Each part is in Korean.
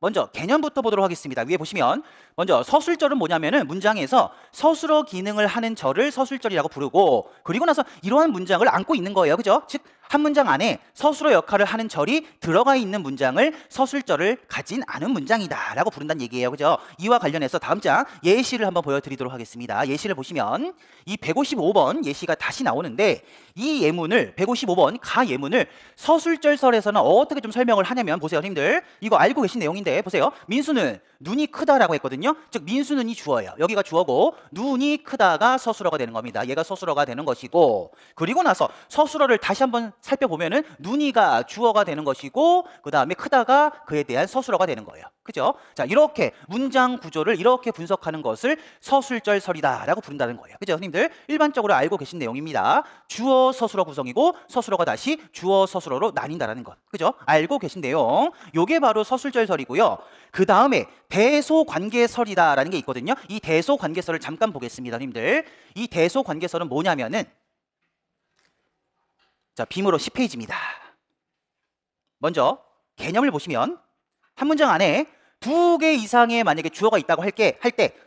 먼저 개념부터 보도록 하겠습니다. 위에 보시면 먼저 서술절은 뭐냐면은 문장에서 서술어 기능을 하는 절을 서술절이라고 부르고, 그리고 나서 이러한 문장을 안고 있는 거예요. 그죠? 즉 한 문장 안에 서술어 역할을 하는 절이 들어가 있는 문장을 서술절을 가진 않은 문장이다 라고 부른다는 얘기예요. 그죠? 이와 관련해서 다음 장 예시를 한번 보여드리도록 하겠습니다. 예시를 보시면 이 155번 예시가 다시 나오는데, 이 예문을 155번 가 예문을 서술절설에서는 어떻게 좀 설명을 하냐면, 보세요 님들, 이거 알고 계신 내용인데 보세요. 민수는 눈이 크다라고 했거든요. 즉 민수는 이 주어예요. 여기가 주어고 눈이 크다가 서술어가 되는 겁니다. 얘가 서술어가 되는 것이고, 그리고 나서 서술어를 다시 한번 살펴보면은 눈이가 주어가 되는 것이고, 그 다음에 크다가 그에 대한 서술어가 되는 거예요. 그죠? 자, 이렇게 문장 구조를 이렇게 분석하는 것을 서술절설이다라고 부른다는 거예요. 그죠, 님들? 일반적으로 알고 계신 내용입니다. 주어 서술어 구성이고 서술어가 다시 주어 서술어로 나뉜다라는 것. 그죠? 알고 계신 내용. 요게 바로 서술절설이고요. 그 다음에 대소관계설이다라는 게 있거든요. 이 대소관계설을 잠깐 보겠습니다, 님들. 이 대소관계설은 뭐냐면은, 자, 빔으로 10페이지입니다. 먼저 개념을 보시면 한 문장 안에 두 개 이상의 만약에 주어가 있다고 할 때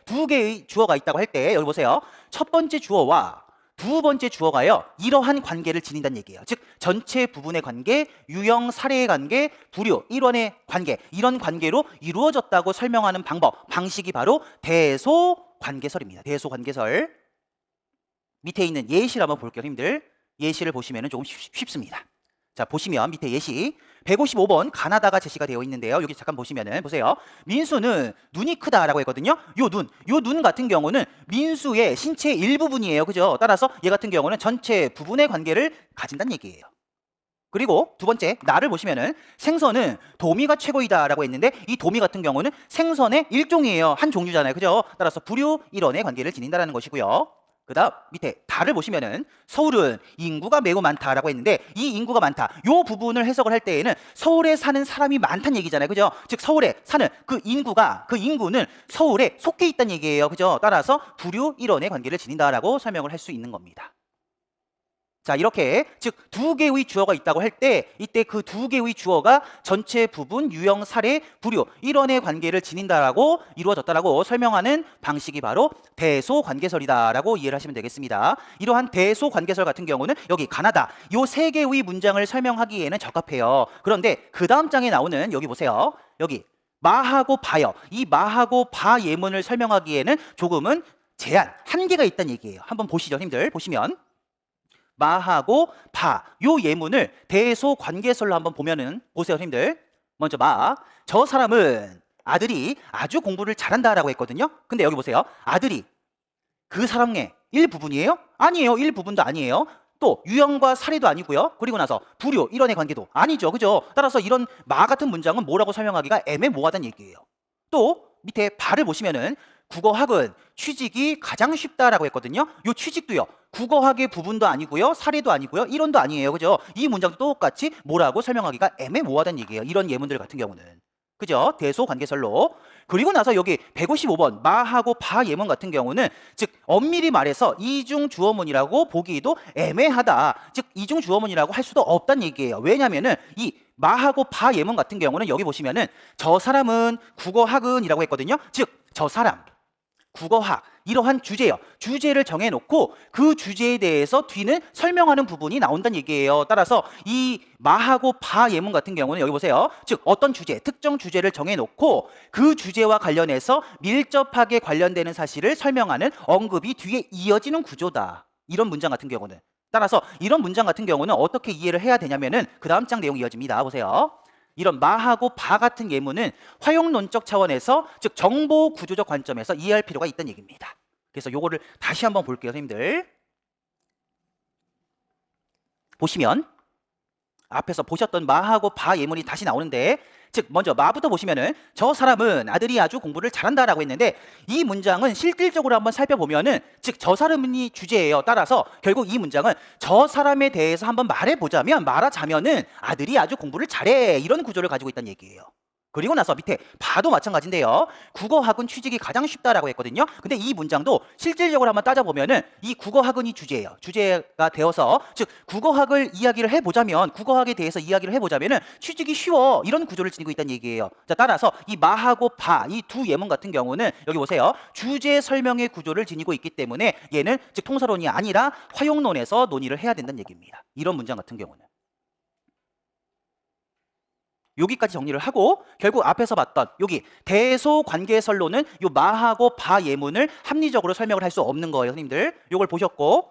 두 개의 주어가 있다고 할 때 여기 보세요. 첫 번째 주어와 두 번째 주어가요, 이러한 관계를 지닌다는 얘기예요. 즉 전체 부분의 관계, 유형 사례의 관계, 부류, 일원의 관계, 이런 관계로 이루어졌다고 설명하는 방식이 바로 대소관계설입니다. 대소관계설. 밑에 있는 예시를 한번 볼게요, 님들. 예시를 보시면 조금 쉽습니다. 자, 보시면 밑에 예시 155번 가나다가 제시가 되어 있는데요. 여기 잠깐 보시면은 보세요. 민수는 눈이 크다라고 했거든요. 요 눈 같은 경우는 민수의 신체 일부분이에요. 그죠? 따라서 얘 같은 경우는 전체 부분의 관계를 가진다는 얘기예요. 그리고 두 번째 나를 보시면은 생선은 도미가 최고이다라고 했는데, 이 도미 같은 경우는 생선의 일종이에요. 한 종류잖아요. 그죠? 따라서 부류 일원의 관계를 지닌다라는 것이고요. 그 다음 밑에 다를 보시면은 서울은 인구가 매우 많다라고 했는데, 이 인구가 많다, 요 부분을 해석을 할 때에는 서울에 사는 사람이 많다는 얘기잖아요. 그죠? 즉 서울에 사는 그 인구는 서울에 속해 있다는 얘기예요. 그죠? 따라서 부류 일원의 관계를 지닌다라고 설명을 할 수 있는 겁니다. 자, 이렇게 즉 두 개의 주어가 있다고 할 때, 이때 그 두 개의 주어가 전체 부분, 유형, 사례, 부류, 일원의 관계를 지닌다라고 이루어졌다라고 설명하는 방식이 바로 대소관계설이다라고 이해를 하시면 되겠습니다. 이러한 대소관계설 같은 경우는 여기 가나다 요 세 개의 문장을 설명하기에는 적합해요. 그런데 그 다음 장에 나오는 여기 보세요. 여기 마하고 바요. 이 마하고 바 예문을 설명하기에는 조금은 제한, 한계가 있다는 얘기예요. 한번 보시죠, 님들. 보시면 마하고 바, 요 예문을 대소관계설로 한번 보면은, 보세요 님들. 먼저 저 사람은 아들이 아주 공부를 잘한다라고 했거든요. 근데 여기 보세요. 아들이 그 사람의 일부분이에요? 아니에요. 일부분도 아니에요. 또 유형과 사례도 아니고요. 그리고 나서 부류, 일원의 관계도 아니죠. 그죠? 따라서 이런 마 같은 문장은 뭐라고 설명하기가 애매모호하다는 얘기예요. 또 밑에 바를 보시면은 국어학은 취직이 가장 쉽다라고 했거든요. 요 취직도요, 국어학의 부분도 아니고요, 사례도 아니고요, 이론도 아니에요. 그죠? 이 문장도 똑같이 뭐라고 설명하기가 애매모호하다는 얘기예요. 이런 예문들 같은 경우는. 그죠? 대소관계설로. 그리고 나서 여기 155번 마하고 바 예문 같은 경우는 즉 엄밀히 말해서 이중 주어문이라고 보기도 애매하다. 즉 이중 주어문이라고 할 수도 없다는 얘기예요. 왜냐면은 이 마하고 바 예문 같은 경우는 여기 보시면은 저 사람은 국어학은이라고 했거든요. 즉 저 사람 국어학, 이러한 주제요. 주제를 정해놓고 그 주제에 대해서 뒤는 설명하는 부분이 나온다는 얘기예요. 따라서 이 마하고 바 예문 같은 경우는 여기 보세요. 즉 어떤 주제, 특정 주제를 정해놓고 그 주제와 관련해서 밀접하게 관련되는 사실을 설명하는 언급이 뒤에 이어지는 구조다. 이런 문장 같은 경우는. 따라서 이런 문장 같은 경우는 어떻게 이해를 해야 되냐면은 그 다음 장 내용이 이어집니다. 보세요. 이런 마하고 바 같은 예문은 활용론적 차원에서 즉 정보 구조적 관점에서 이해할 필요가 있다는 얘기입니다. 그래서 요거를 다시 한번 볼게요, 선생님들. 보시면 앞에서 보셨던 마하고 바 예문이 다시 나오는데, 즉 먼저 마부터 보시면은 저 사람은 아들이 아주 공부를 잘한다라고 했는데, 이 문장은 실질적으로 한번 살펴보면은 즉 저 사람이 주제예요. 따라서 결국 이 문장은 저 사람에 대해서 한번 말하자면은 아들이 아주 공부를 잘해, 이런 구조를 가지고 있다는 얘기예요. 그리고 나서 밑에 봐도 마찬가지인데요. 국어학은 취직이 가장 쉽다라고 했거든요. 근데 이 문장도 실질적으로 한번 따져보면은 이 국어학은이 주제예요. 주제가 되어서, 즉 국어학을 이야기를 해보자면, 국어학에 대해서 이야기를 해보자면은 취직이 쉬워, 이런 구조를 지니고 있다는 얘기예요. 자, 따라서 이 마하고 바, 이 두 예문 같은 경우는 여기 보세요. 주제 설명의 구조를 지니고 있기 때문에 얘는 즉 통사론이 아니라 화용론에서 논의를 해야 된다는 얘기입니다. 이런 문장 같은 경우는. 여기까지 정리를 하고 결국 앞에서 봤던 여기 대소관계설론은 요 마하고 바 예문을 합리적으로 설명을 할 수 없는 거예요, 선생님들. 요걸 보셨고,